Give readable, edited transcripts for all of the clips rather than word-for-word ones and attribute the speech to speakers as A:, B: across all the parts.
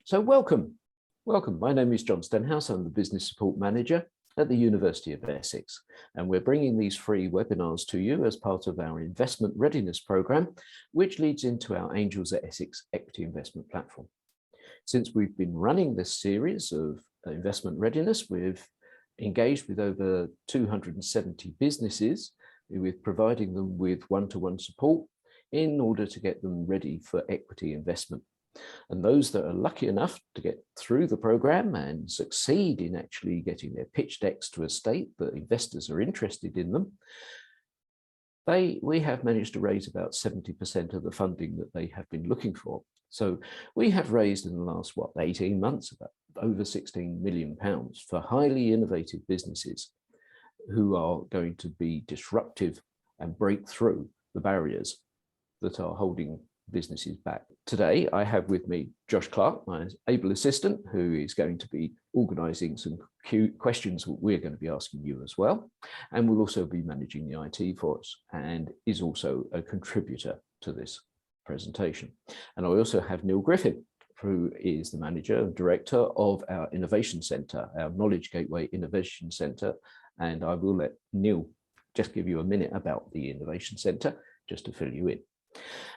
A: So welcome. My name is John Stenhouse. I'm the Business Support Manager at the University of Essex, and we're bringing these free webinars to you as part of our investment readiness program, which leads into our Angels at Essex equity investment platform. Since we've been running this series of investment readiness, we've engaged with over 270 businesses, with providing them with one-to-one support in order to get them ready for equity investment. And those that are lucky enough to get through the program and succeed in actually getting their pitch decks to a state that investors are interested in them, we have managed to raise about 70% of the funding that they have been looking for. So we have raised in the last, 18 months, about over £16 million for highly innovative businesses who are going to be disruptive and break through the barriers that are holding businesses back. Today, I have with me Josh Clark, my able assistant, who is going to be organising some questions that we're going to be asking you as well. And will also be managing the IT for us and is also a contributor to this presentation. And I also have Neil Griffin, who is the manager and director of our Innovation Centre, our Knowledge Gateway Innovation Centre. And I will let Neil just give you a minute about the Innovation Centre, just to fill you in.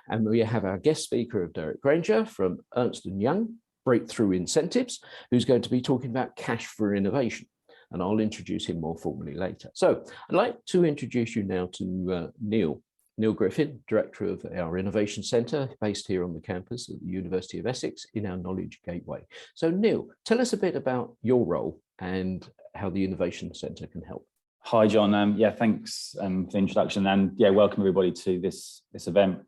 A: And we have our guest speaker of Granger from Ernst & Young, Breakthrough Incentives, who's going to be talking about cash for innovation. And I'll introduce him more formally later. So I'd like to introduce you now to Neil Griffin, Director of our Innovation Centre, based here on the campus at the University of Essex in our Knowledge Gateway. So Neil, tell us a bit about your role and how the Innovation Centre can help.
B: Hi, John. Thanks for the introduction, and welcome everybody to this event.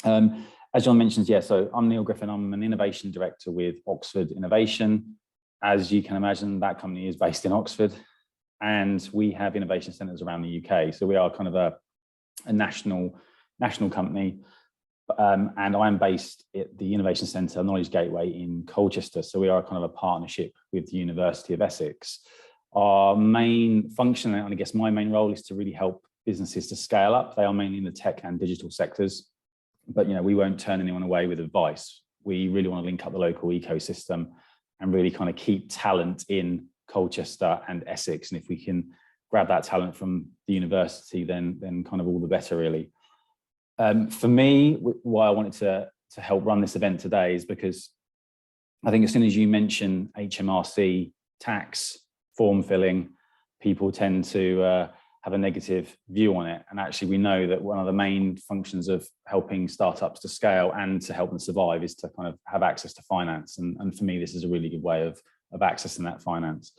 B: As John mentions, so I'm Neil Griffin. I'm an innovation director with Oxford Innovation. As you can imagine, that company is based in Oxford, and we have innovation centres around the UK. So we are kind of a national company, and I'm based at the Innovation Centre Knowledge Gateway in Colchester. So we are kind of a partnership with the University of Essex. Our main function, and I guess my main role, is to really help businesses to scale up. They are mainly in the tech and digital sectors, but we won't turn anyone away with advice. We really want to link up the local ecosystem and really kind of keep talent in Colchester and Essex. And if we can grab that talent from the university, then kind of all the better, really. For me, why I wanted to help run this event today is because I think as soon as you mention HMRC tax form filling, people tend to have a negative view on it. And actually, we know that one of the main functions of helping startups to scale and to help them survive is to kind of have access to finance. And for me, this is a really good way of accessing that finance.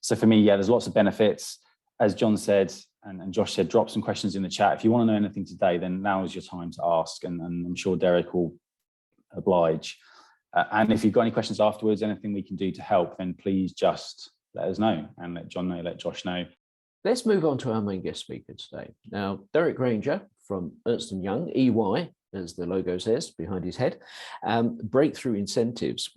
B: So for me, there's lots of benefits. As John said, and Josh said, drop some questions in the chat. If you want to know anything today, then now is your time to ask, and I'm sure Derek will oblige. And if you've got any questions afterwards, anything we can do to help, then please just let us know, and let John know, let Josh know.
A: Let's move on to our main guest speaker today. Now, Derek Granger from Ernst & Young, EY, as the logo says behind his head, Breakthrough Incentives,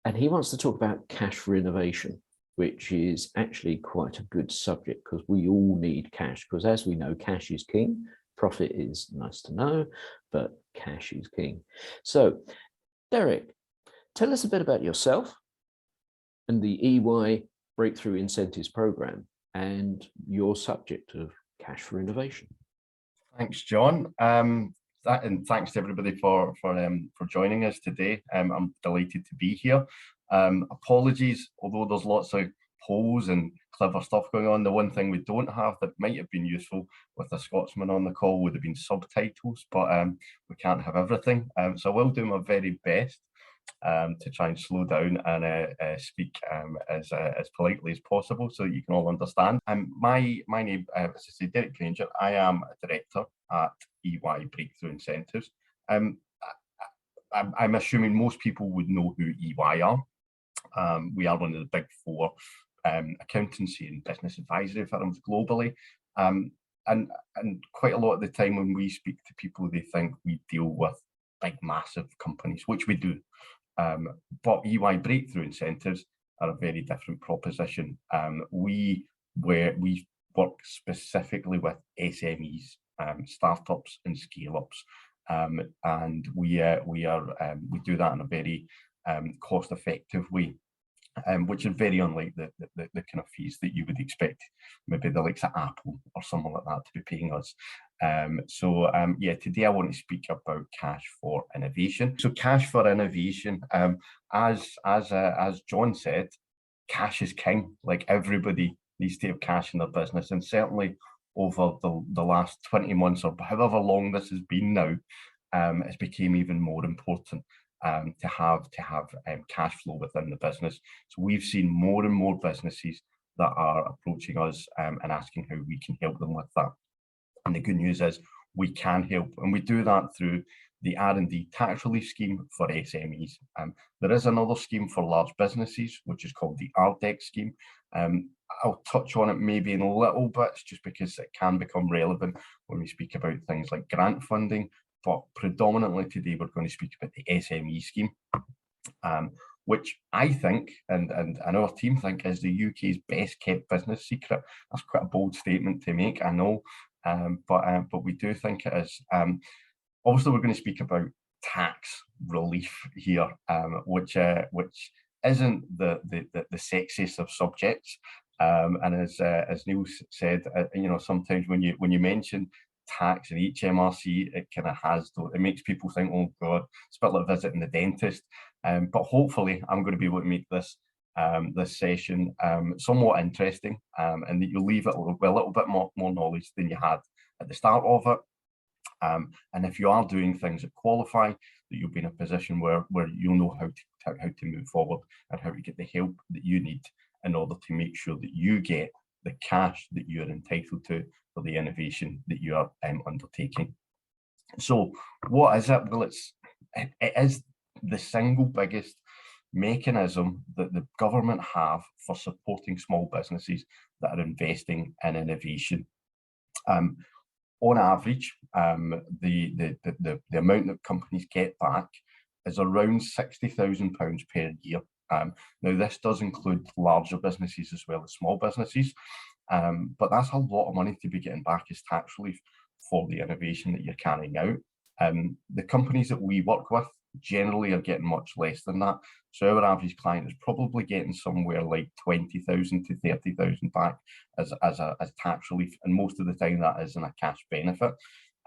A: and he wants to talk about cash for innovation, which is actually quite a good subject because we all need cash, because as we know, cash is king. Profit is nice to know, but cash is king. So, Derek, tell us a bit about yourself and the EY Breakthrough Incentives Programme and your subject of cash for innovation.
C: Thanks, John. And thanks to everybody for joining us today. I'm delighted to be here. Apologies, although there's lots of polls and clever stuff going on. The one thing we don't have that might have been useful with a Scotsman on the call would have been subtitles, but we can't have everything. So I will do my very best to try and slow down and speak as politely as possible so that you can all understand. My name, as I say, Derek Granger. I am a director at EY Breakthrough Incentives. I'm assuming most people would know who EY are. We are one of the big four accountancy and business advisory firms globally. And quite a lot of the time when we speak to people, they think we deal with big, massive companies, which we do. But EY Breakthrough Incentives are a very different proposition. We work specifically with SMEs, startups and scale-ups, and we do that in a very cost-effective way, which are very unlike the kind of fees that you would expect maybe the likes of Apple or someone like that to be paying us. Yeah, today I want to speak about cash for innovation. So cash for innovation, as John said, cash is king. Like, everybody needs to have cash in their business, and certainly over the last 20 months or however long this has been now, it's become even more important to have cash flow within the business. So we've seen more and more businesses that are approaching us and asking how we can help them with that. And the good news is we can help, and we do that through the R&D tax relief scheme for SMEs. There is another scheme for large businesses, which is called the RDEC scheme. I'll touch on it maybe in little bits, just because it can become relevant when we speak about things like grant funding. But predominantly today, we're going to speak about the SME scheme, which I think, and our team think, is the UK's best kept business secret. That's quite a bold statement to make, I know, but we do think it is. Obviously, we're going to speak about tax relief here, which isn't the sexiest of subjects. And as Neil said, sometimes when you mention tax and HMRC, it kind of it makes people think, oh God, it's a bit like visiting the dentist. But hopefully, I'm going to be able to make this session somewhat interesting, and that you'll leave it with a little bit more knowledge than you had at the start of it. And if you are doing things that qualify, that you'll be in a position where you'll know how to move forward and how to get the help that you need in order to make sure that you get the cash that you are entitled to for the innovation that you are undertaking. So what is it? Well, it is the single biggest mechanism that the government have for supporting small businesses that are investing in innovation. On average, the amount that companies get back is around £60,000 per year. Now, this does include larger businesses as well as small businesses, but that's a lot of money to be getting back as tax relief for the innovation that you're carrying out. The companies that we work with generally are getting much less than that. So our average client is probably getting somewhere like 20,000 to 30,000 back as tax relief, and most of the time that is in a cash benefit.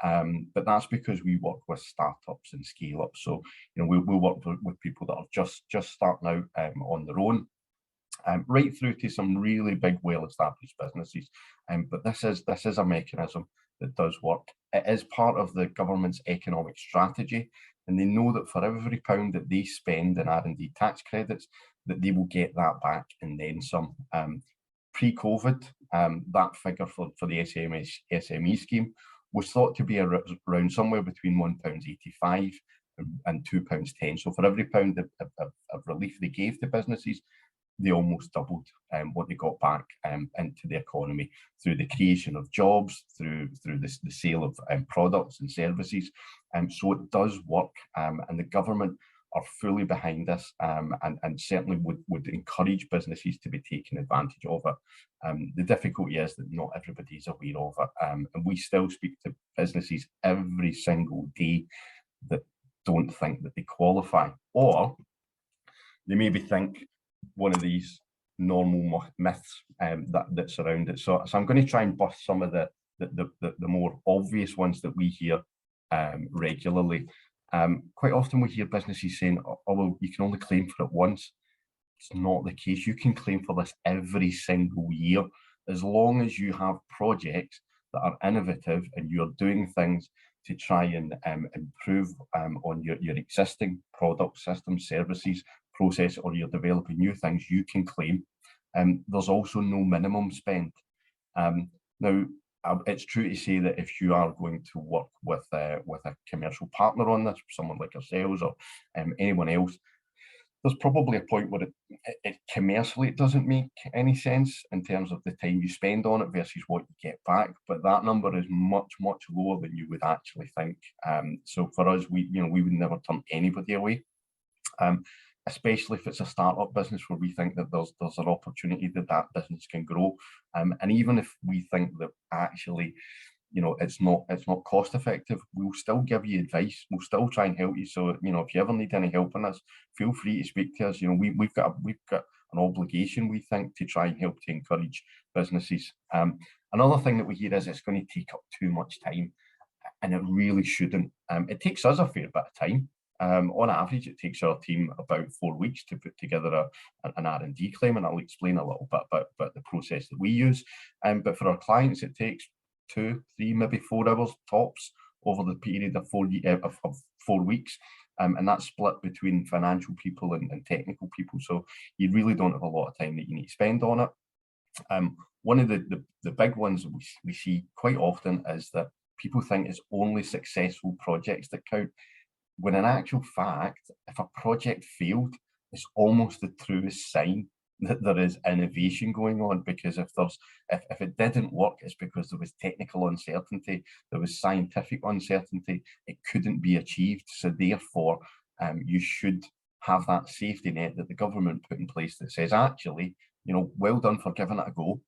C: But that's because we work with startups and scale ups. So we'll work with people that are just starting out on their own, right through to some really big, well-established businesses. But this is a mechanism that does work. It is part of the government's economic strategy, and they know that for every pound that they spend in R&D tax credits, that they will get that back and then some. Pre-COVID, that figure for the SME scheme was thought to be around somewhere between £1.85 and £2.10. So for every pound of relief they gave to businesses, they almost doubled what they got back into the economy through the creation of jobs, through the sale of products and services. So it does work, and the government are fully behind this, and certainly would encourage businesses to be taking advantage of it. The difficulty is that not everybody is aware of it, and we still speak to businesses every single day that don't think that they qualify, or they maybe think one of these normal myths that surround it. So I'm going to try and bust some of the more obvious ones that we hear regularly. Quite often we hear businesses saying, oh, well, you can only claim for it once. It's not the case. You can claim for this every single year, as long as you have projects that are innovative and you're doing things to try and improve on your existing product, systems, services, process, or you're developing new things, you can claim. There's also no minimum spend. Now, it's true to say that if you are going to work with a commercial partner on this, someone like ourselves or anyone else, there's probably a point where it commercially it doesn't make any sense in terms of the time you spend on it versus what you get back. But that number is much lower than you would actually think. So for us, we would never turn anybody away. Especially if it's a startup business where we think that there's an opportunity that business can grow. And even if we think that actually it's not cost effective. We'll still give you advice. We'll still try and help you. So, if you ever need any help on this, feel free to speak to us. We've got an obligation, we think, to try and help to encourage businesses. Another thing that we hear is it's going to take up too much time, and it really shouldn't. It takes us a fair bit of time. On average, it takes our team about 4 weeks to put together an R&D claim, and I'll explain a little bit about the process that we use. But for our clients, it takes 2, 3, maybe 4 hours tops over the period of 4 weeks. And that's split between financial people and technical people. So you really don't have a lot of time that you need to spend on it. One of the big ones that we see quite often is that people think it's only successful projects that count, when in actual fact, if a project failed, it's almost the truest sign that there is innovation going on, because if it didn't work, it's because there was technical uncertainty, there was scientific uncertainty, it couldn't be achieved. So therefore, you should have that safety net that the government put in place that says, actually, well done for giving it a go,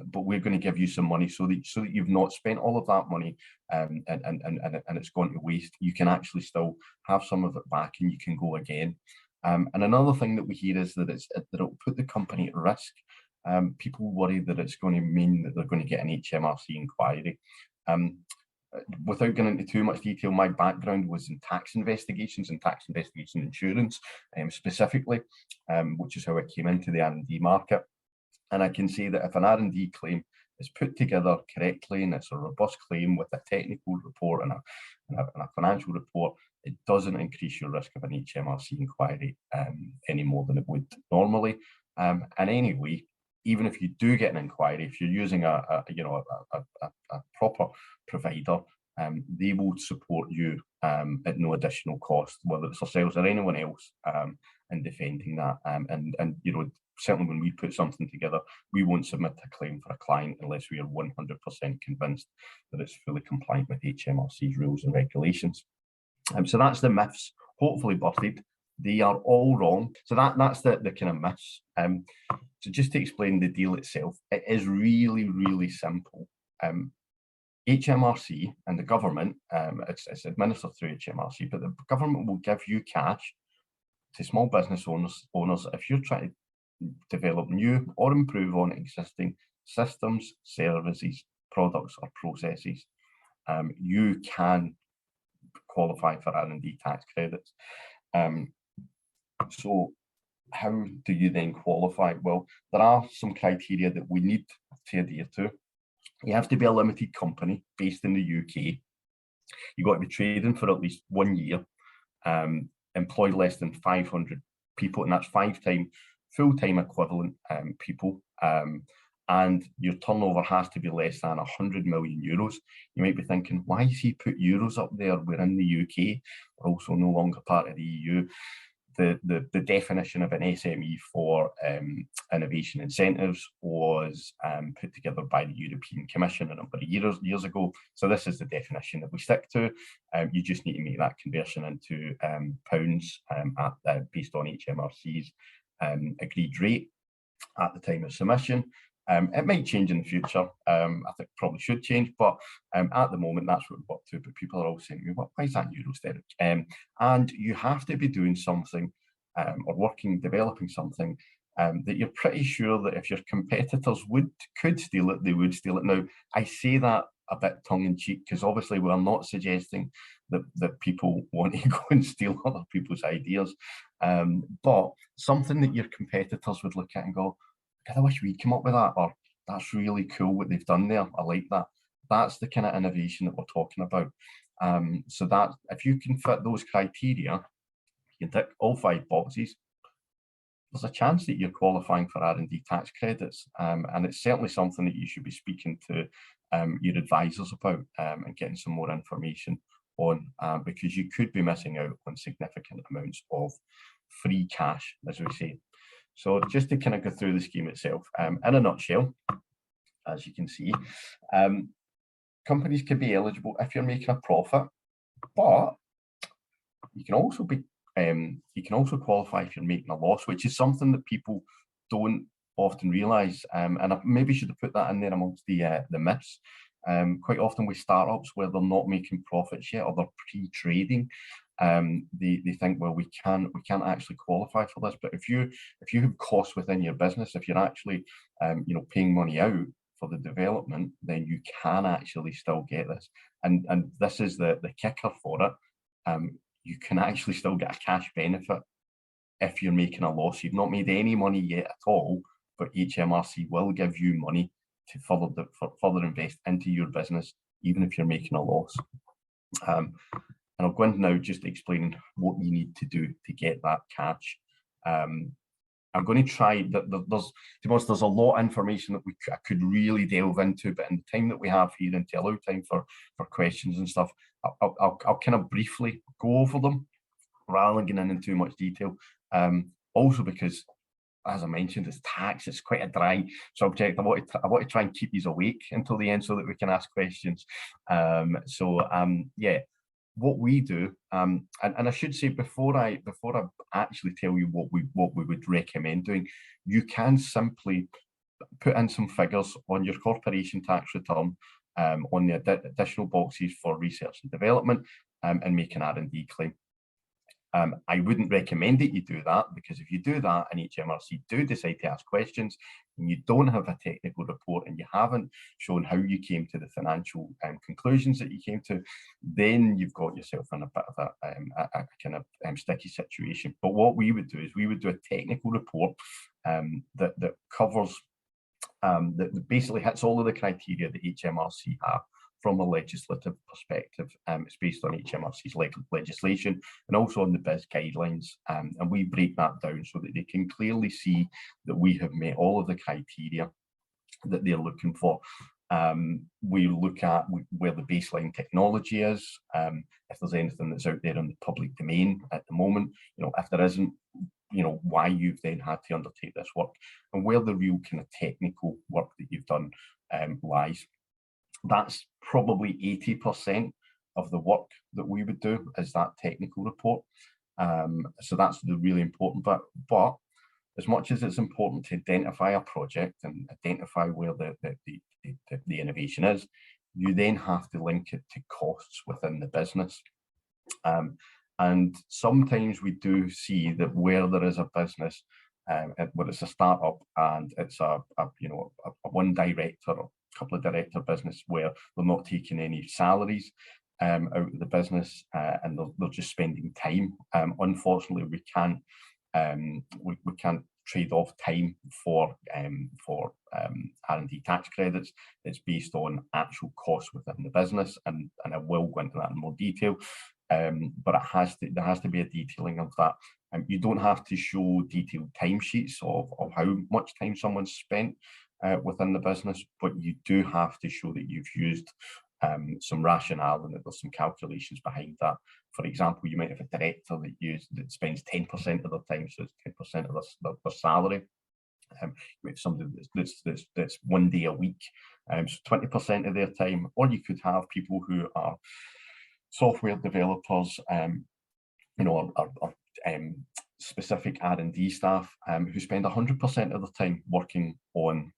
C: but we're going to give you some money so that you've not spent all of that money and it's gone to waste. You can actually still have some of it back and you can go again. And another thing that we hear is that it'll put the company at risk. People worry that it's going to mean that they're going to get an HMRC inquiry. Without going into too much detail, my background was in tax investigations and tax investigation insurance specifically, which is how I came into the R&D market. And I can say that if an R&D claim is put together correctly and it's a robust claim with a technical report and a financial report, it doesn't increase your risk of an HMRC inquiry any more than it would normally. And anyway, even if you do get an inquiry, if you're using a proper provider, they will support you at no additional cost, whether it's ourselves or anyone else, in defending that. And certainly when we put something together, we won't submit a claim for a client unless we are 100% convinced that it's fully compliant with HMRC's rules and regulations. So that's the myths, hopefully busted. They are all wrong. So that's the kind of myths. So just to explain the deal itself, it is really, really simple. HMRC and the government, it's administered through HMRC, but the government will give you cash to small business owners if you're trying to develop new or improve on existing systems, services, products or processes. You can qualify for R&D tax credits. So how do you then qualify? Well, there are some criteria that we need to adhere to. You have to be a limited company based in the UK. You've got to be trading for at least 1 year, employ less than 500 people, and that's 5 times full-time equivalent people. And your turnover has to be less than 100 million euros. You might be thinking, why has he put euros up there? We're in the UK, we're also no longer part of the EU. The definition of an SME for innovation incentives was put together by the European Commission a number of years ago. So this is the definition that we stick to. You just need to make that conversion into pounds based on HMRC's agreed rate at the time of submission. It might change in the future. I think probably should change, but at the moment that's what we're up to. But people are all saying, why is that euros, Derek? And you have to be doing something or developing something that you're pretty sure that if your competitors could steal it, they would steal it. Now, I say that a bit tongue-in-cheek because obviously we're not suggesting that people want to go and steal other people's ideas, but something that your competitors would look at and go, God, I wish we'd come up with that, or that's really cool what they've done there. I like that. That's the kind of innovation that we're talking about. So that if you can fit those criteria, you can tick all 5 boxes, there's a chance that you're qualifying for R&D tax credits. And it's certainly something that you should be speaking to your advisors about and getting some more information on, because you could be missing out on significant amounts of free cash, as we say. So just to kind of go through the scheme itself, in a nutshell, as you can see, companies can be eligible if you're making a profit, but you can also qualify if you're making a loss, which is something that people don't often realise. And I maybe should have put that in there amongst the myths. Quite often with startups where they're not making profits yet, or they're pre-trading, they think, well, we can't actually qualify for this. But if you have costs within your business, if you're actually paying money out for the development, then you can actually still get this. And this is the kicker for it. You can actually still get a cash benefit if you're making a loss. You've not made any money yet at all, but HMRC will give you money to further invest into your business, even if you're making a loss. And I'll go into now just explaining what you need to do to get that cash. I'm going to try that. There's a lot of information that I could really delve into, but in the time that we have here and to allow time for questions and stuff, I'll kind of briefly go over them rather than getting into too much detail. Also because, as I mentioned, it's tax. It's quite a dry subject. I want to try and keep you awake until the end so that we can ask questions. Yeah. What we do, and I should say before I actually tell you what we would recommend doing, you can simply put in some figures on your corporation tax return, on the additional boxes for research and development, and make an R&D claim. I wouldn't recommend that you do that, because if you do that and HMRC do decide to ask questions and you don't have a technical report and you haven't shown how you came to the financial conclusions that you came to, then you've got yourself in a bit of a kind of sticky situation. But what we would do is we would do a technical report that covers, that basically hits all of the criteria that HMRC have from a legislative perspective. It's based on HMRC's legislation and also on the BIS guidelines, and we break that down so that they can clearly see that we have met all of the criteria that they're looking for. We look at where the baseline technology is, if there's anything that's out there in the public domain at the moment, if there isn't, why you've then had to undertake this work, and where the real kind of technical work that you've done lies. That's probably 80% of the work that we would do, is that technical report. So that's the really important bit. But as much as it's important to identify a project and identify where the innovation is, you then have to link it to costs within the business. And sometimes we do see that where there is a business, where it's a startup and it's a one director or couple of director business where they're not taking any salaries out of the business, and they're just spending time. Unfortunately, we can't trade off time for R&D tax credits. It's based on actual costs within the business, and I will go into that in more detail. But there has to be a detailing of that. You don't have to show detailed timesheets of how much time someone's spent within the business, but you do have to show that you've used some rationale and that there's some calculations behind that. For example, you might have a director that spends 10% of their time, so it's 10% of their salary. You have somebody that's 1 day a week, so 20% of their time. Or you could have people who are software developers, or specific R&D staff who spend 100% of their time working on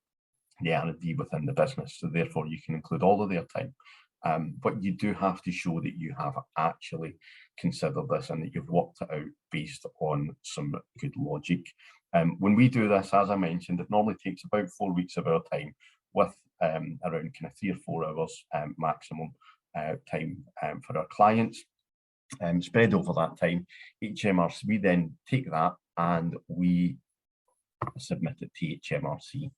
C: the R&D within the business. So therefore, you can include all of their time. But you do have to show that you have actually considered this and that you've worked it out based on some good logic. When we do this, as I mentioned, it normally takes about 4 weeks of our time, with around kind of 3 or 4 hours maximum time for our clients. Spread over that time, HMRC, we then take that and we submit it to HMRC.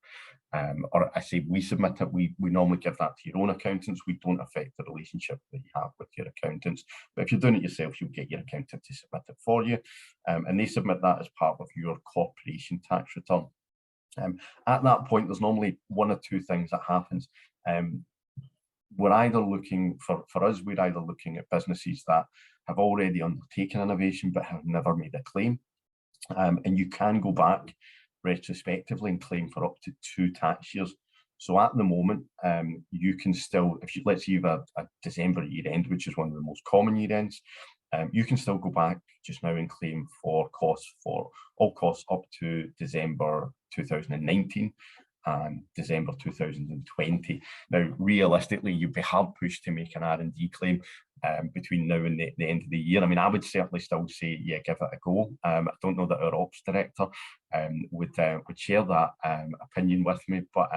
C: Or I say we submit it, we normally give that to your own accountants. We don't affect the relationship that you have with your accountants. But if you're doing it yourself, you'll get your accountant to submit it for you. And they submit that as part of your corporation tax return. At that point, there's normally 1 or 2 things that happens. We're either looking, for us, we're either looking at businesses that have already undertaken innovation but have never made a claim. And you can go back retrospectively and claim for up to 2 tax years. So at the moment, you can still, let's say you have a December year end, which is one of the most common year ends, you can still go back just now and claim for all costs up to December 2019. and December 2020. Now, realistically, you'd be hard pushed to make an R&D claim between now and the end of the year. I mean, I would certainly still say, yeah, give it a go. I don't know that our ops director would share that opinion with me, but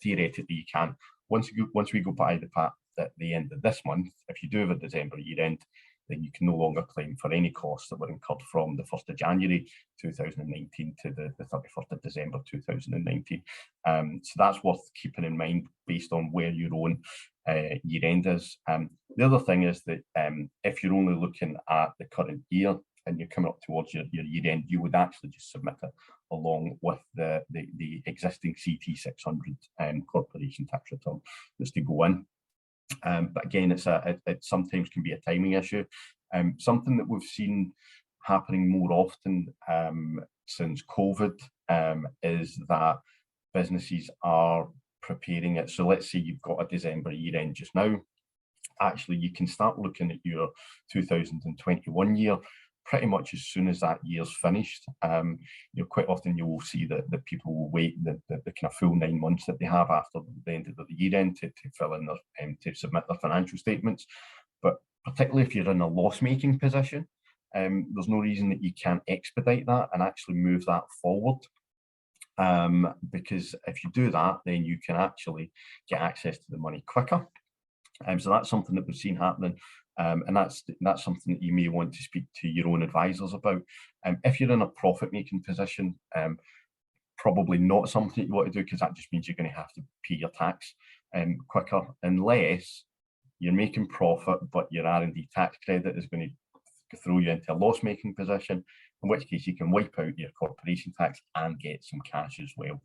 C: theoretically you can. Once we go by the path at the end of this month, if you do have a December year end, then you can no longer claim for any costs that were incurred from the 1st of January 2019 to the 31st of December 2019. So that's worth keeping in mind based on where your own year end is. The other thing is that if you're only looking at the current year and you're coming up towards your year end, you would actually just submit it along with the existing CT 600 corporation tax return that's to go in. But again, it sometimes can be a timing issue. Something that we've seen happening more often since COVID is that businesses are preparing it. So let's say you've got a December year end just now. Actually, you can start looking at your 2021 year pretty much as soon as that year's finished. Quite often you will see that people will wait the kind of full 9 months that they have after the end of the year end to fill in their to submit their financial statements. But particularly if you're in a loss-making position, there's no reason that you can't expedite that and actually move that forward. Because if you do that, then you can actually get access to the money quicker. So that's something that we've seen happening. And that's something that you may want to speak to your own advisors about. If you're in a profit-making position, probably not something that you want to do, because that just means you're going to have to pay your tax quicker, unless you're making profit, but your R&D tax credit is going to throw you into a loss-making position, in which case you can wipe out your corporation tax and get some cash as well.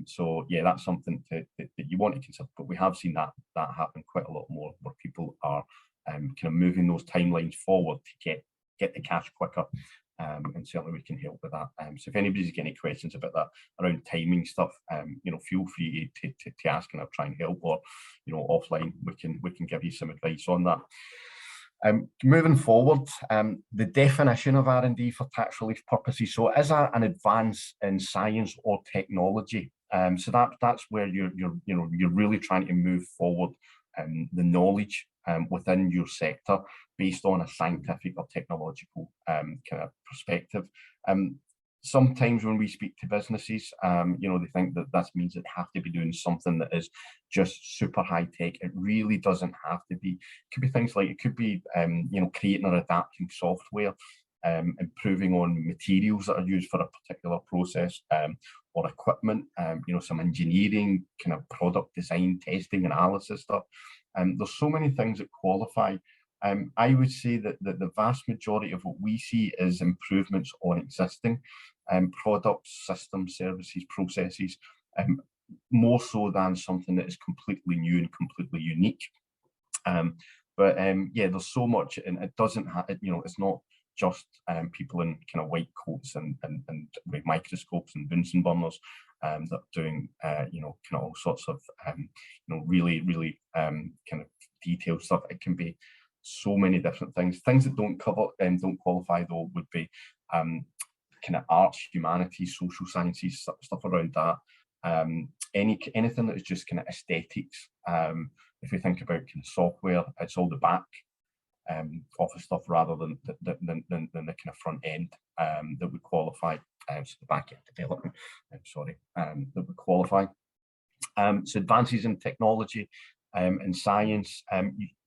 C: So yeah, that's something that you want to consider, but we have seen that happen quite a lot more, where people are kind of moving those timelines forward to get the cash quicker, and certainly we can help with that. So if anybody's got any questions about that around timing stuff, feel free to ask, and I'll try and help, or offline we can give you some advice on that. Moving forward, the definition of R&D for tax relief purposes. So is that an advance in science or technology? So that's where you're really trying to move forward the knowledge within your sector based on a scientific or technological kind of perspective. Sometimes when we speak to businesses, they think that means that they have to be doing something that is just super high tech. It really doesn't have to be. It could be things like, it could be, creating or adapting software, improving on materials that are used for a particular process, or equipment, some engineering, kind of product design, testing, analysis stuff. There's so many things that qualify. I would say that the vast majority of what we see is improvements on existing products, systems, services, processes, more so than something that is completely new and completely unique. But there's so much, and it doesn't have, it's not just people in kind of white coats and with microscopes and Bunsen burners that are doing kind of all sorts of really kind of detailed stuff. It can be so many different things. Things that don't qualify though would be kind of arts, humanities, social sciences, stuff around that. Anything that is just kind of aesthetics. If we think about kind of software, it's all the back office stuff rather than the kind of front end that would qualify. So the back end development, that would qualify. So advances in technology and science,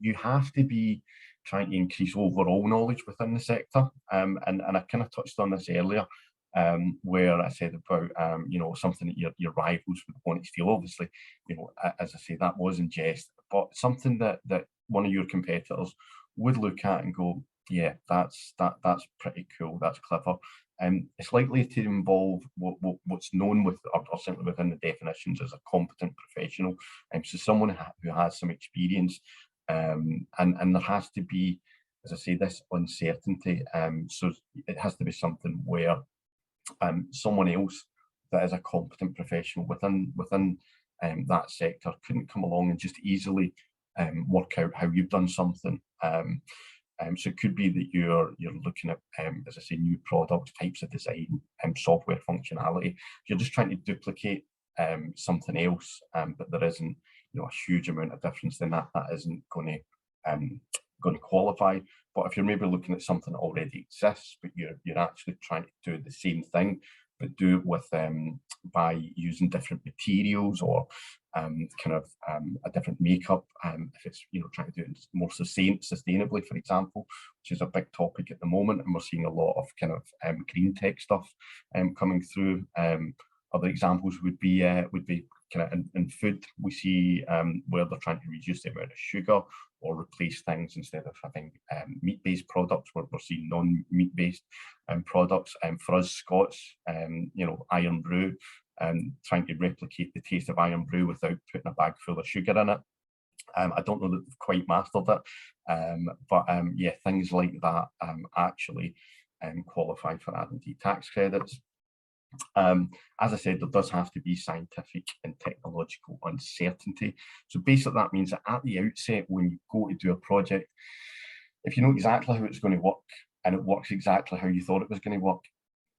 C: you have to be trying to increase overall knowledge within the sector. And I kind of touched on this earlier, where I said about something that your rivals would want to steal. Obviously, as I say, that was in jest, but something that one of your competitors would look at and go, yeah, that's pretty cool, that's clever. It's likely to involve what's known with, or simply within the definitions, as a competent professional. So someone who has some experience, and there has to be, as I say, this uncertainty. So it has to be something where someone else that is a competent professional within that sector couldn't come along and just easily work out how you've done something. So it could be that you're looking at, as I say, new products, types of design, software functionality. You're just trying to duplicate something else, but there isn't, you know, a huge amount of difference, then that isn't going to qualify. But if you're maybe looking at something that already exists, but you're actually trying to do the same thing, but do it with by using different materials or kind of a different makeup, if it's, you know, trying to do it more sustainably, for example, which is a big topic at the moment, and we're seeing a lot of kind of green tech stuff coming through. Other examples would be kind of in food. We see where they're trying to reduce the amount of sugar or replace things instead of having meat-based products. We're seeing non-meat-based products. For us Scots, you know, iron brew, trying to replicate the taste of iron brew without putting a bag full of sugar in it. I don't know that they've quite mastered it, but yeah, things like that actually qualify for R&D tax credits. As I said, there does have to be scientific and technological uncertainty. So basically that means that at the outset, when you go to do a project, if you know exactly how it's going to work and it works exactly how you thought it was going to work,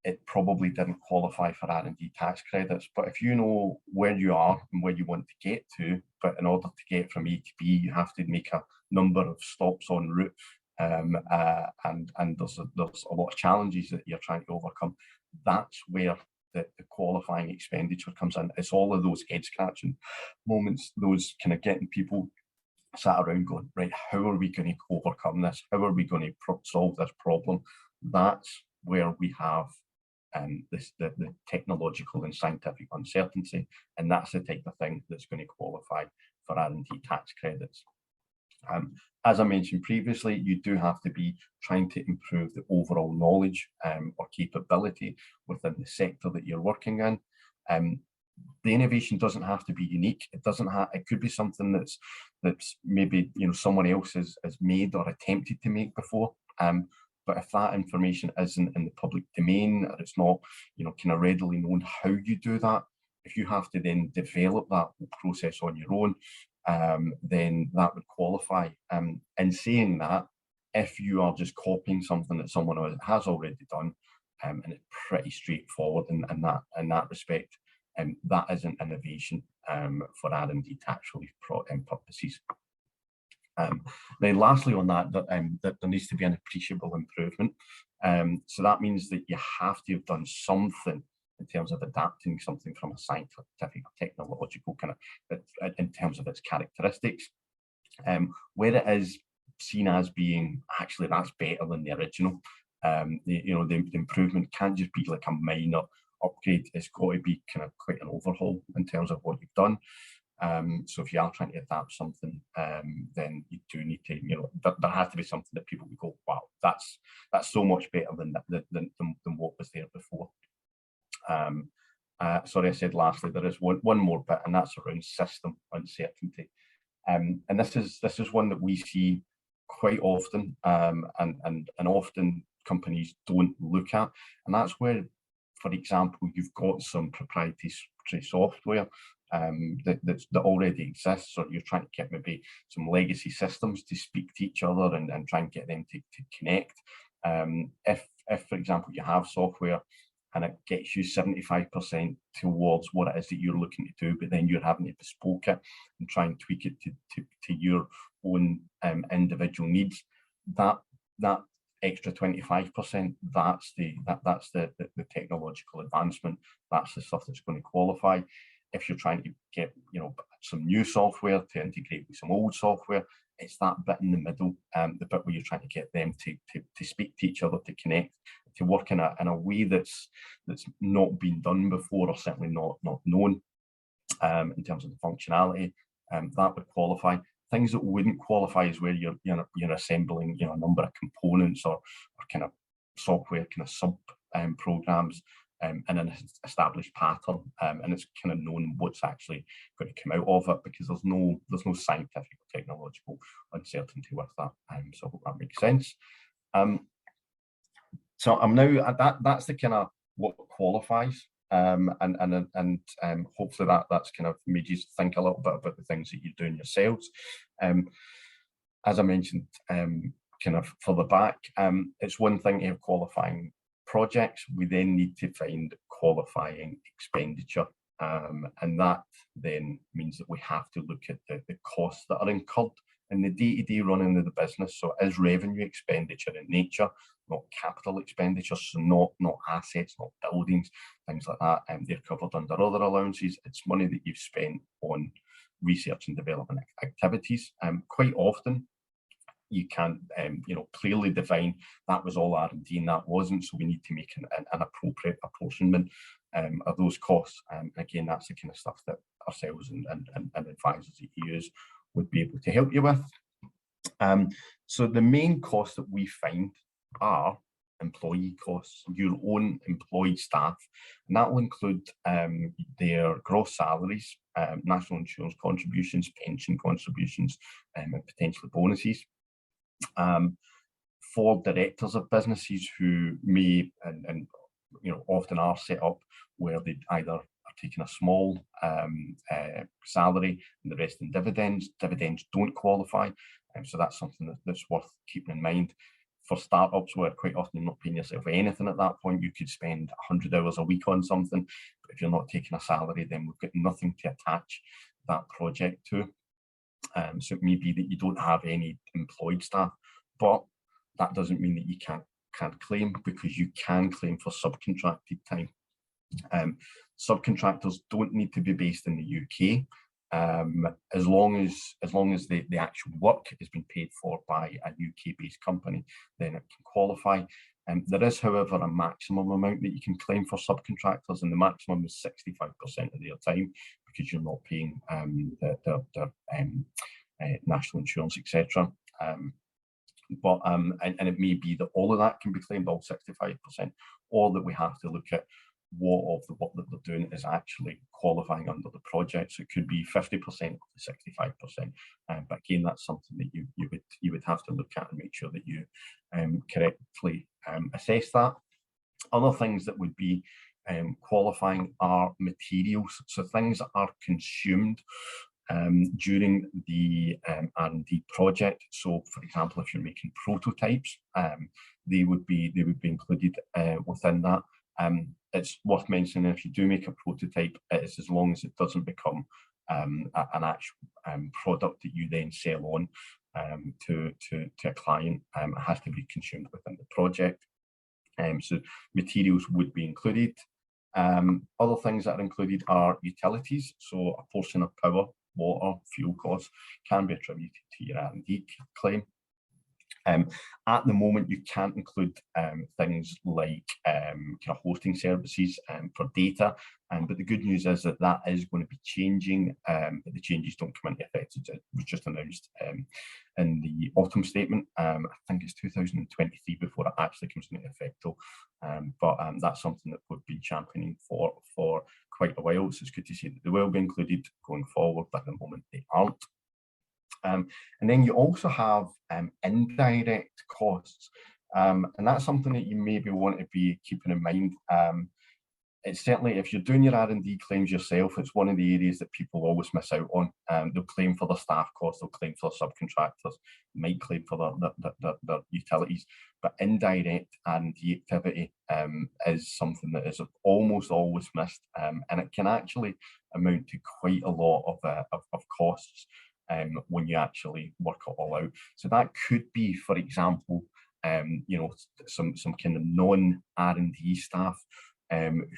C: it probably didn't qualify for R&D tax credits. But if you know where you are and where you want to get to, but in order to get from A to B, you have to make a number of stops en route, and there's a lot of challenges that you're trying to overcome. That's where the qualifying expenditure comes in. It's all of those head scratching moments, those kind of getting people sat around going, right, how are we going to overcome this? How are we going to solve this problem? That's where we have the technological and scientific uncertainty, and that's the type of thing that's going to qualify for R&D tax credits. As I mentioned previously, you do have to be trying to improve the overall knowledge or capability within the sector that you're working in. The innovation doesn't have to be unique. It doesn't have. It could be something that's maybe, you know, someone else has made or attempted to make before. But if that information isn't in the public domain, or it's not, you know, kind of readily known how you do that, if you have to then develop that process on your own, then that would qualify. In saying that, if you are just copying something that someone has already done, and it's pretty straightforward in that respect, that isn't innovation for R&D tax relief purposes. Then lastly on that there needs to be an appreciable improvement. So that means that you have to have done something in terms of adapting something from a scientific or technological kind of, in terms of its characteristics, where it is seen as being actually that's better than the original. The improvement can't just be like a minor upgrade. It's got to be kind of quite an overhaul in terms of what you've done. So if you are trying to adapt something, then you do need to, you know, there has to be something that people would go, wow, that's so much better than what was there before. Sorry, I said lastly, there is one more bit, and that's around system uncertainty. And this is one that we see quite often, and often companies don't look at, and that's where, for example, you've got some proprietary software that already exists, or you're trying to get maybe some legacy systems to speak to each other and try and get them to connect. If, for example, you have software and it gets you 75% towards what it is that you're looking to do, but then you're having to bespoke it and try and tweak it to your own individual needs, that extra 25%, that's the technological advancement. That's the stuff that's going to qualify. If you're trying to get, you know, some new software to integrate with some old software, it's that bit in the middle, the bit where you're trying to get them to speak to each other, to connect, to work in a way that's not been done before, or certainly not known in terms of the functionality. That would qualify. Things that wouldn't qualify is where you're assembling, you know, a number of components or kind of software kind of sub programs in an established pattern, and it's kind of known what's actually going to come out of it, because there's no scientific or technological uncertainty with that. So I hope that makes sense. So I'm now that's the kind of what qualifies, and hopefully that's kind of made you think a little bit about the things that you're doing yourselves. As I mentioned, kind of further back, it's one thing to have qualifying projects. We then need to find qualifying expenditure. And that then means that we have to look at the costs that are incurred in the day-to-day running of the business. So it is revenue expenditure in nature, not capital expenditure, so not assets, not buildings, things like that. They're covered under other allowances. It's money that you've spent on research and development activities. Quite often, you can't clearly define that was all R&D and that wasn't, so we need to make an appropriate apportionment of those costs. Again, that's the kind of stuff that ourselves and advisors that you use would be able to help you with. So the main costs that we find are employee costs, your own employed staff, and that will include their gross salaries, national insurance contributions, pension contributions, and potentially bonuses. For directors of businesses who may and often are set up where they either are taking a small salary and the rest in dividends. Dividends don't qualify, so that's something that's worth keeping in mind. For startups where quite often you're not paying yourself anything at that point, you could spend 100 hours a week on something, but if you're not taking a salary, then we've got nothing to attach that project to. So it may be that you don't have any employed staff, but that doesn't mean that you can't claim, because you can claim for subcontracted time. Subcontractors don't need to be based in the UK, as long as the actual work has been paid for by a UK-based company, then it can qualify. There is, however, a maximum amount that you can claim for subcontractors, and the maximum is 65% of their time, because you're not paying their national insurance, etc. But it may be that all of that can be claimed, all 65%, or that we have to look at what of the work that they're doing is actually qualifying under the project. So it could be 50% of the 65%. But again, that's something that you would have to look at and make sure that you correctly assess that. Other things that would be qualifying are materials, so things that are consumed during the R&D project. So, for example, if you're making prototypes, they would be included within that. It's worth mentioning, if you do make a prototype, it is as long as it doesn't become an actual product that you then sell on to a client. It has to be consumed within the project. So materials would be included. Other things that are included are utilities. So a portion of power, water, fuel costs can be attributed to your R&D claim. At the moment, you can't include things like kind of hosting services for data, but the good news is that is going to be changing, but the changes don't come into effect. It was just announced in the autumn statement. I think it's 2023 before it actually comes into effect, though. But that's something that we've been championing for quite a while, so it's good to see that they will be included going forward, but at the moment they aren't. And then you also have indirect costs, and that's something that you maybe want to be keeping in mind. It's certainly, if you're doing your R&D claims yourself, it's one of the areas that people always miss out on. They'll claim for their staff costs, they'll claim for their subcontractors, might claim for their utilities, but indirect R&D activity is something that is almost always missed, and it can actually amount to quite a lot of costs when you actually work it all out. So that could be, for example, some kind of non-R&D staff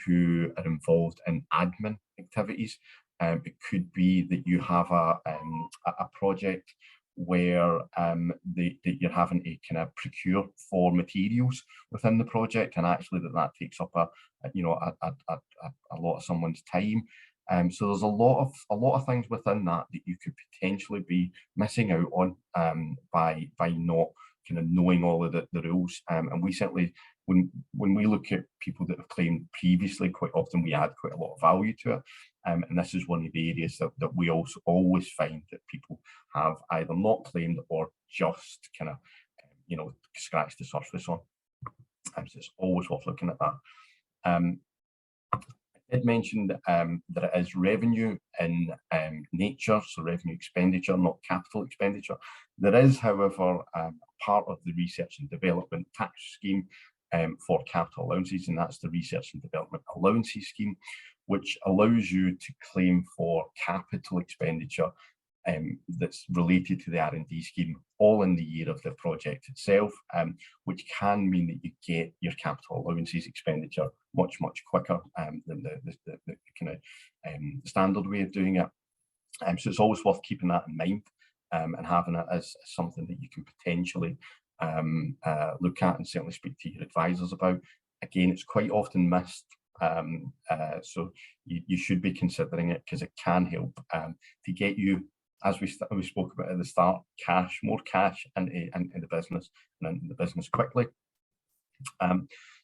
C: who are involved in admin activities. It could be that you have a project where that you're having to kind of procure for materials within the project, and actually that takes up a lot of someone's time. So there's a lot of things within that you could potentially be missing out on by not kind of knowing all of the rules. And we certainly, when we look at people that have claimed previously, quite often we add quite a lot of value to it. And this is one of the areas that we also always find that people have either not claimed or just kind of scratched the surface on. So it's always worth looking at that. I did mention that it is revenue in nature, so revenue expenditure, not capital expenditure. There is, however, part of the research and development tax scheme for capital allowances, and that's the Research and Development Allowances Scheme, which allows you to claim for capital expenditure that's related to the R&D scheme, all in the year of the project itself, which can mean that you get your capital allowances expenditure much quicker than the kind of standard way of doing it. So it's always worth keeping that in mind and having it as something that you can potentially look at and certainly speak to your advisors about. Again, it's quite often missed. So you should be considering it, because it can help to get you, as we spoke about at the start, more cash into the business and into the business quickly.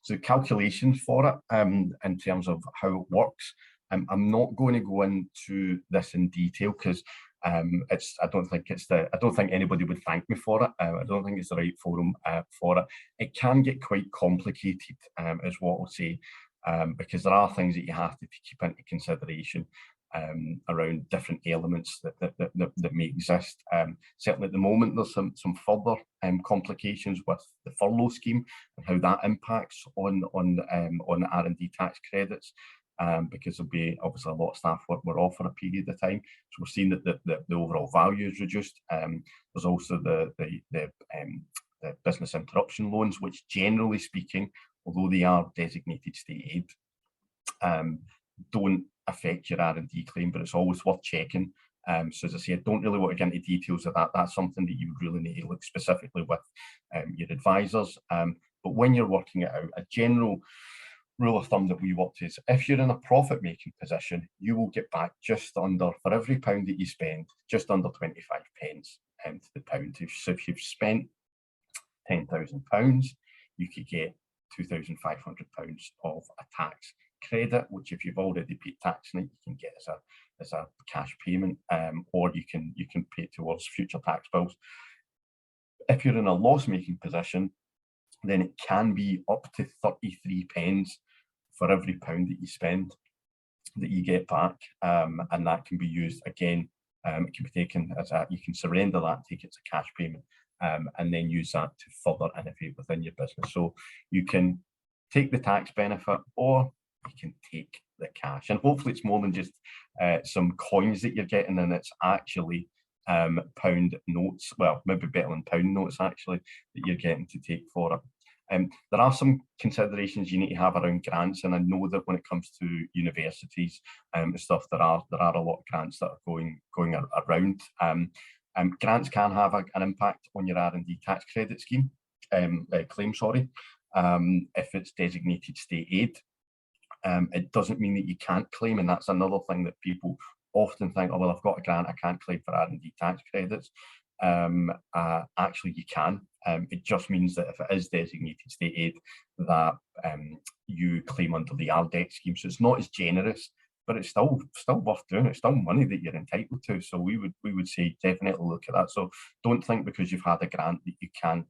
C: So calculations for it in terms of how it works. I'm not going to go into this in detail, because I don't think anybody would thank me for it. I don't think it's the right forum for it. It can get quite complicated, is what I'll say, because there are things that you have to keep into consideration around different elements that may exist. Certainly at the moment, there's some further complications with the furlough scheme and how that impacts on R&D tax credits. Because there'll be obviously a lot of staff were off for a period of time, so we're seeing that the overall value is reduced. There's also the business interruption loans, which generally speaking, although they are designated state aid, don't affect your R&D claim, but it's always worth checking. So as I say, I don't really want to get into details of that. That's something that you would really need to look specifically with your advisors. But when you're working it out, a general rule of thumb that we worked is, if you're in a profit-making position, you will get back just under, for every £1 that you spend, just under 25 pence to the pound. So if you've spent £10,000, you could get £2,500 of a tax credit, which if you've already paid tax on it, you can get as a cash payment, or you can pay towards future tax bills. If you're in a loss-making position, then it can be up to 33 pence for every £1 that you spend that you get back, and that can be used again. It can be taken as you can surrender that, take it as a cash payment, and then use that to further innovate within your business. So you can take the tax benefit, or you can take the cash, and hopefully it's more than just some coins that you're getting, and it's actually pound notes, well, maybe better than pound notes actually, that you're getting to take for it. There are some considerations you need to have around grants, and I know that when it comes to universities and stuff, there are a lot of grants that are going around. Grants can have an impact on your R&D tax credit scheme claim. Sorry, if it's designated state aid, it doesn't mean that you can't claim, and that's another thing that people often think, oh well, I've got a grant, I can't claim for R&D tax credits. Actually you can. It just means that if it is designated state aid, that you claim under the RDEC scheme. So it's not as generous, but it's still worth doing. It's still money that you're entitled to. So we would say definitely look at that. So don't think because you've had a grant that you can't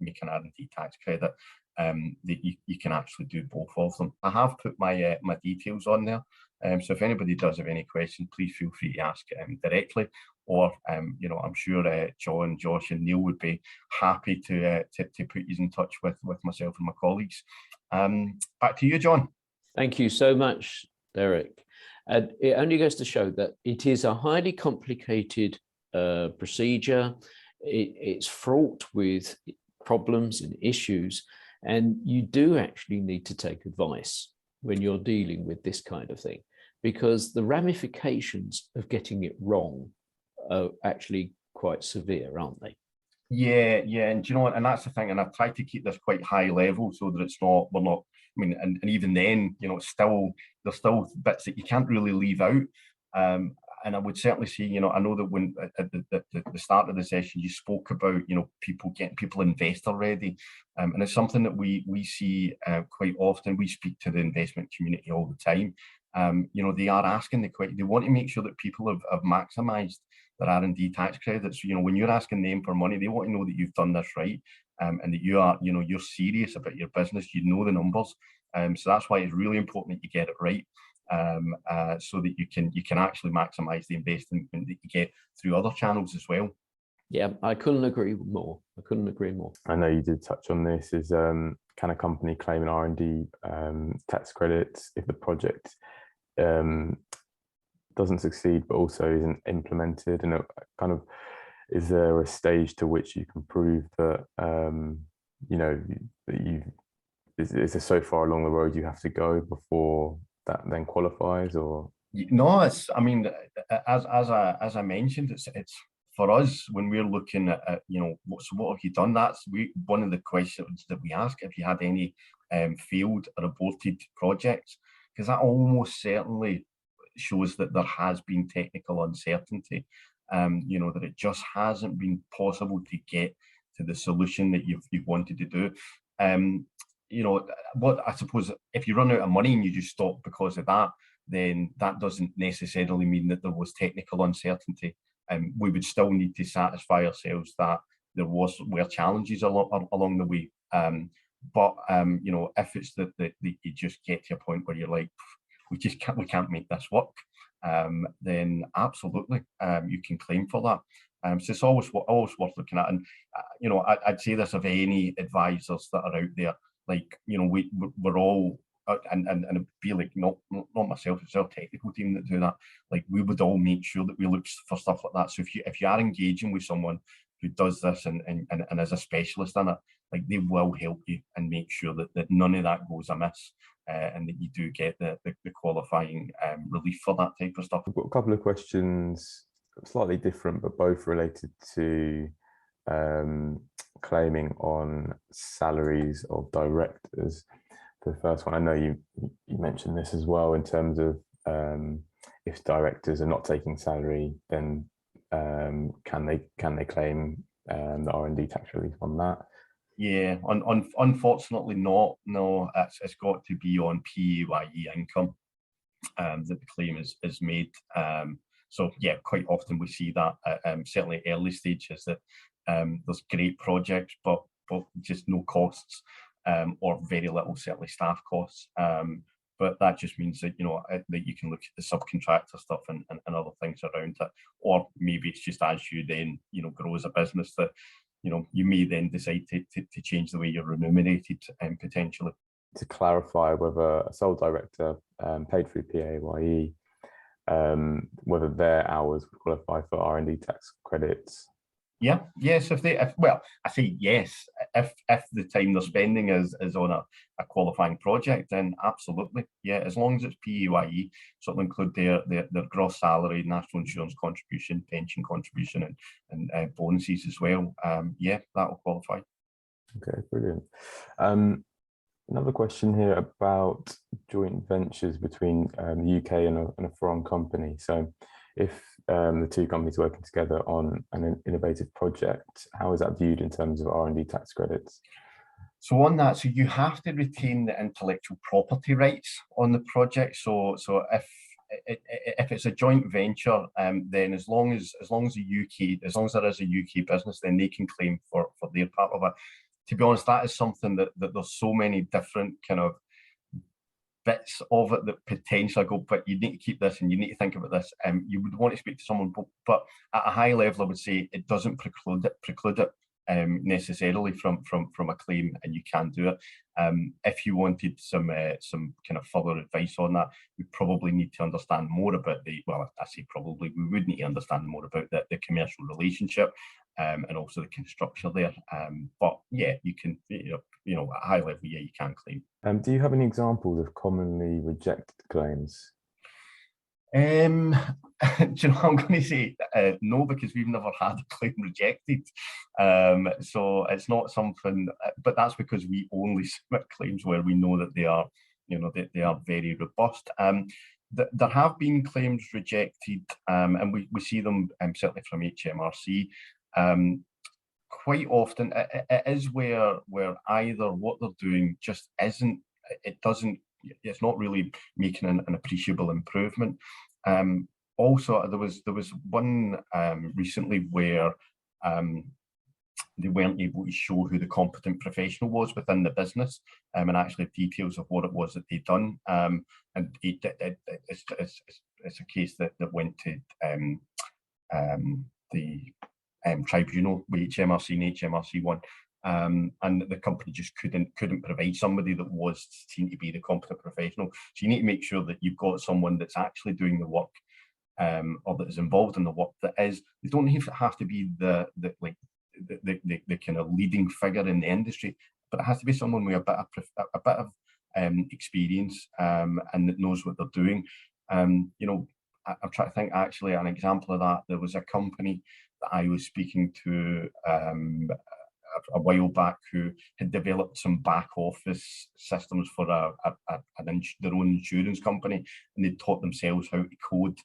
C: make an R&D tax credit. That you can actually do both of them. I have put my my details on there. So if anybody does have any questions, please feel free to ask directly, or you know, I'm sure John, Josh, and Neil would be happy to put you in touch with myself and my colleagues. Back to you, John.
A: Thank you so much, Derek. And it only goes to show that it is a highly complicated procedure. It's fraught with problems and issues, and you do actually need to take advice when you're dealing with this kind of thing, because the ramifications of getting it wrong are actually quite severe, aren't they?
C: Yeah, and you know what, and that's the thing, and I've tried to keep this quite high level so that we're not, I mean, and even then, you know, there's still bits that you can't really leave out. And I would certainly say, you know, I know that when at the start of the session, you spoke about, you know, getting people investor ready. And it's something that we see quite often. We speak to the investment community all the time. You know, they are asking they want to make sure that people have maximised their R&D tax credits. You know, when you're asking them for money, they want to know that you've done this right, and that you are, you know, you're serious about your business. You know the numbers. So that's why it's really important that you get it right. So that you can actually maximise the investment that you get through other channels as well.
A: Yeah, I couldn't agree more. I couldn't agree more.
D: I know you did touch on this, is can a company claim an R&D tax credits if the project doesn't succeed but also isn't implemented? And kind of, is there a stage to which you can prove that you know, that is there so far along the road you have to go before that then qualifies? Or
C: no, it's, I mean, as I mentioned, it's for us when we're looking at you know, what have you done? That's one of the questions that we ask, if you had any failed or aborted projects, because that almost certainly shows that there has been technical uncertainty. You know, that it just hasn't been possible to get to the solution that you've wanted to do. You know, what I suppose, if you run out of money and you just stop because of that, then that doesn't necessarily mean that there was technical uncertainty. We would still need to satisfy ourselves that there were challenges along the way. But you know, if it's that you just get to a point where you're like, we can't make this work, then absolutely you can claim for that. So it's always worth looking at. And you know, I'd say this of any advisors that are out there, like, you know, we're all and it'd be like not myself, it's our technical team that do that. Like, we would all make sure that we look for stuff like that. So if you are engaging with someone who does this and is a specialist in it, like, they will help you and make sure that none of that goes amiss, and that you do get the qualifying relief for that type of stuff.
D: I've got a couple of questions, slightly different, but both related to claiming on salaries of directors. The first one, I know you mentioned this as well, in terms of if directors are not taking salary, then can they claim the R&D tax relief on that? Yeah,
C: unfortunately not. No, it's got to be on PAYE income that the claim is made. So yeah, quite often we see that certainly early stages, that there's great projects but just no costs, or very little, certainly staff costs. But that just means that, you know, that you can look at the subcontractor stuff and other things around it. Or maybe it's just as you then, you know, grow as a business, that, you know, you may then decide to change the way you're remunerated, potentially.
D: To clarify, whether a sole director paid through PAYE, whether their hours would qualify for R&D tax credits.
C: Yeah, yes, well, I say yes, if the time they're spending is on a qualifying project, then absolutely, yeah, as long as it's PAYE, so it'll include their gross salary, national insurance contribution, pension contribution, and bonuses as well. Yeah, that will qualify.
D: Okay, brilliant. Another question here about joint ventures between the UK and a foreign company. So if the two companies working together on an innovative project, how is that viewed in terms of R&D tax credits?
C: So on that, so you have to retain the intellectual property rights on the project. So if it's a joint venture, then as long as there is a UK business, then they can claim for their part of it. To be honest, that is something that there's so many different kind of bits of it that potentially go, but you need to keep this and you need to think about this. You would want to speak to someone, but at a high level, I would say it doesn't preclude it necessarily from a claim, and you can do it. If you wanted some kind of further advice on that, we probably need to understand more about we would need to understand more about the commercial relationship, and also the kind of structure there. But yeah, you can, you know, at a high level, yeah, you can claim.
D: Do you have any examples of commonly rejected claims?
C: Do you know, I'm going to say no, because we've never had a claim rejected. So it's not something, but that's because we only submit claims where we know that they are, you know, they are very robust. There have been claims rejected, and we see them certainly from HMRC. Quite often it is where either what they're doing just isn't, it's not really making an appreciable improvement. Also, there was one recently where they weren't able to show who the competent professional was within the business, and actually details of what it was that they'd done. And it's a case that went to the tribunal with HMRC and HMRC1. And the company just couldn't provide somebody that was seen to be the competent professional. So you need to make sure that you've got someone that's actually doing the work, or that is involved in the work. That is, they don't have to be the kind of leading figure in the industry, but it has to be someone with a bit of experience, and that knows what they're doing. I'm trying to think, actually, an example of that. There was a company that I was speaking to a while back who had developed some back office systems for their own insurance company, and they taught themselves how to code,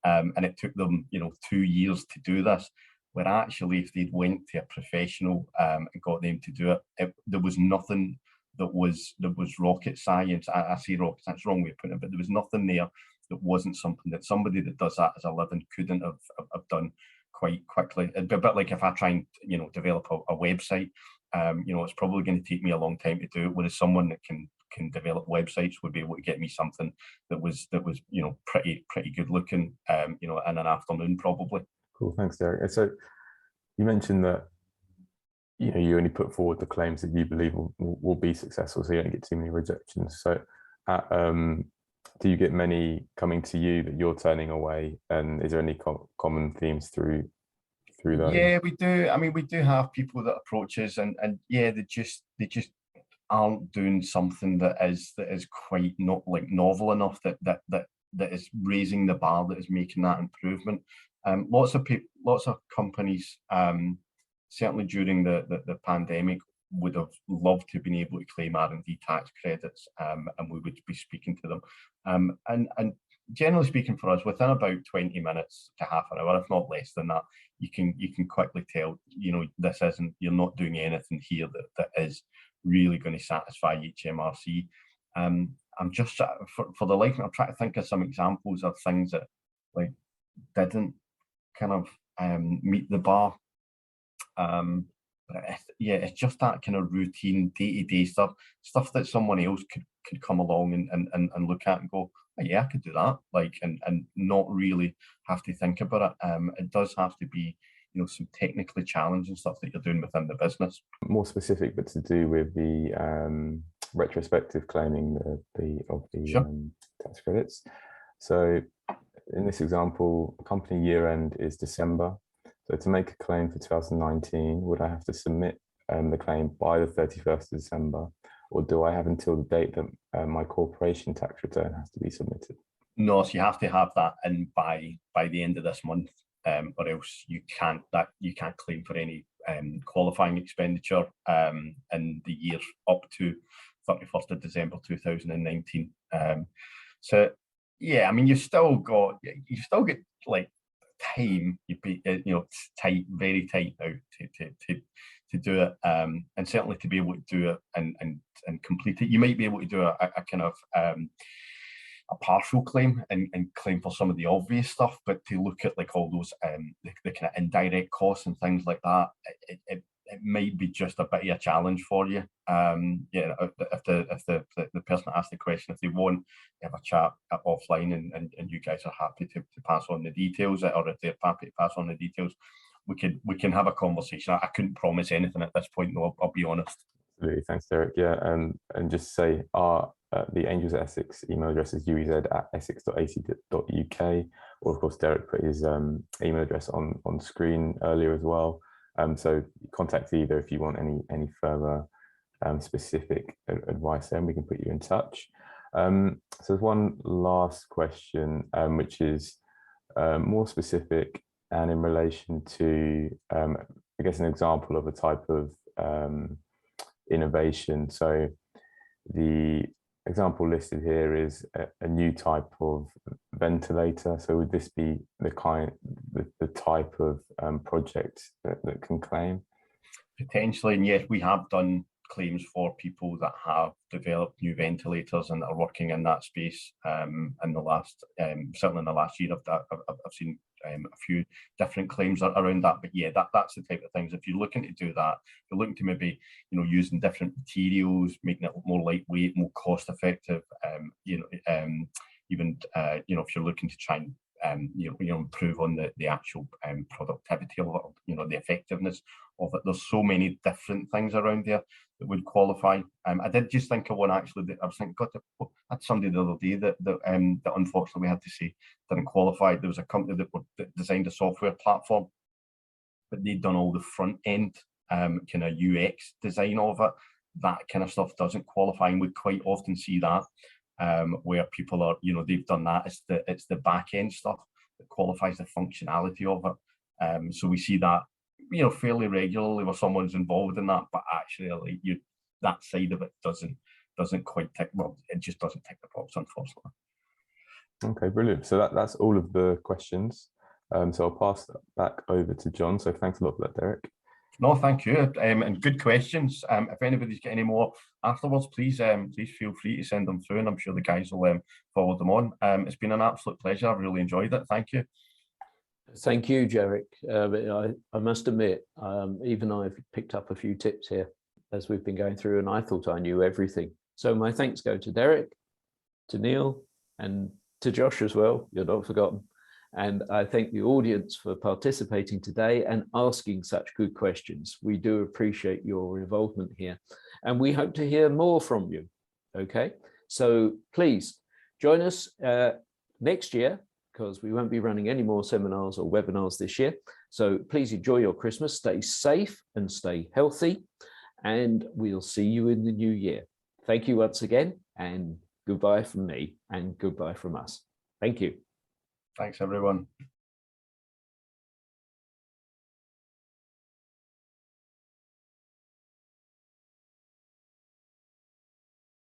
C: and it took them 2 years to do this, where actually if they'd went to a professional and got them to do it, there was nothing that was rocket science. I say rocket science, wrong way of putting it, but there was nothing there that wasn't something that somebody that does that as a living couldn't have done quite quickly. It'd be a bit like if I try and develop a website, it's probably going to take me a long time to do it, whereas someone that can develop websites would be able to get me something that was pretty good looking, in an afternoon probably.
D: Cool, thanks, Derek. So you mentioned that you only put forward the claims that you believe will be successful, so you don't get too many rejections. So do you get many coming to you that you're turning away, and is there any common themes through those?
C: Yeah, we do. I mean, we do have people that approach us, and yeah, they just aren't doing something that is quite not like novel enough that is raising the bar, that is making that improvement. Lots of companies, certainly during the pandemic, would have loved to have been able to claim R&D tax credits, and we would be speaking to them. And generally speaking, for us, within about 20 minutes to half an hour, if not less than that, you can quickly tell, this isn't, you're not doing anything here that is really going to satisfy HMRC. I'm just for the life, I'm trying to think of some examples of things that like didn't kind of meet the bar. But it's just that kind of routine day-to-day stuff that someone else could come along and look at and go, oh, yeah, I could do that, and not really have to think about it. It does have to be some technically challenging stuff that you're doing within the business.
D: More specific, but to do with the retrospective claiming of the
C: Sure.
D: Tax credits. So in this example, company year end is December. So to make a claim for 2019, would I have to submit the claim by the 31st of December, or do I have until the date that my corporation tax return has to be submitted? No,
C: so you have to have that in by the end of this month, or else you can't claim for any qualifying expenditure in the year up to 31st of December 2019. So yeah, I mean, you still get like time, tight, very tight now to do it, and certainly to be able to do it and complete it. You might be able to do a kind of a partial claim and claim for some of the obvious stuff, but to look at like all those the kind of indirect costs and things like that, it might be just a bit of a challenge for you. If the person that asked the question, if they want to have a chat offline and you guys are happy to pass on the details, or if they're happy to pass on the details, we can have a conversation. I couldn't promise anything at this point, though, I'll be honest.
D: Absolutely, thanks, Derek. Yeah, and just say the Angels at Essex email address is uez@essex.ac.uk, or of course Derek put his email address on screen earlier as well. So contact either if you want any further specific advice, and we can put you in touch. So there's one last question, which is more specific and in relation to, I guess, an example of a type of innovation. So the example listed here is a new type of ventilator. So would this be the type of project that can claim? Potentially, and yes, we have done claims for people that have developed new ventilators and are working in that space. In the last, certainly in the last year, I've seen a few different claims around that. But yeah, that's the type of things. If you're looking to do that, if you're looking to maybe using different materials, making it more lightweight, more cost effective. Even if you're looking to try and
C: improve on the actual productivity of it, the effectiveness of it. There's so many different things around there that would qualify. I did just think of one actually that I was thinking, God, I had somebody the other day that unfortunately we had to say didn't qualify. There was a company that designed a software platform, but they'd done all the front end kind of UX design of it. That kind of stuff doesn't qualify, and we quite often see that where people are, they've done that. It's the back end stuff that qualifies the functionality of it. So we see that, fairly regularly where someone's involved in that, but actually that side of it doesn't quite tick. Well, it just doesn't tick the box, unfortunately.
D: Okay, brilliant. So that's all of the questions. So I'll pass that back over to John. So thanks a lot for that, Derek.
C: No, thank you, and good questions. If anybody's got any more afterwards, please feel free to send them through, and I'm sure the guys will forward them on. It's been an absolute pleasure. I've really enjoyed it. Thank you.
A: Thank you, Jarek. I must admit, even I've picked up a few tips here as we've been going through, and I thought I knew everything. So my thanks go to Derek, to Neil, and to Josh as well. You're not forgotten. And I thank the audience for participating today and asking such good questions. We do appreciate your involvement here, and we hope to hear more from you. Okay, so please join us next year, because we won't be running any more seminars or webinars this year. So please enjoy your Christmas, stay safe and stay healthy, and we'll see you in the new year. Thank you once again, and goodbye from me and goodbye from us. Thank you.
C: Thanks, everyone.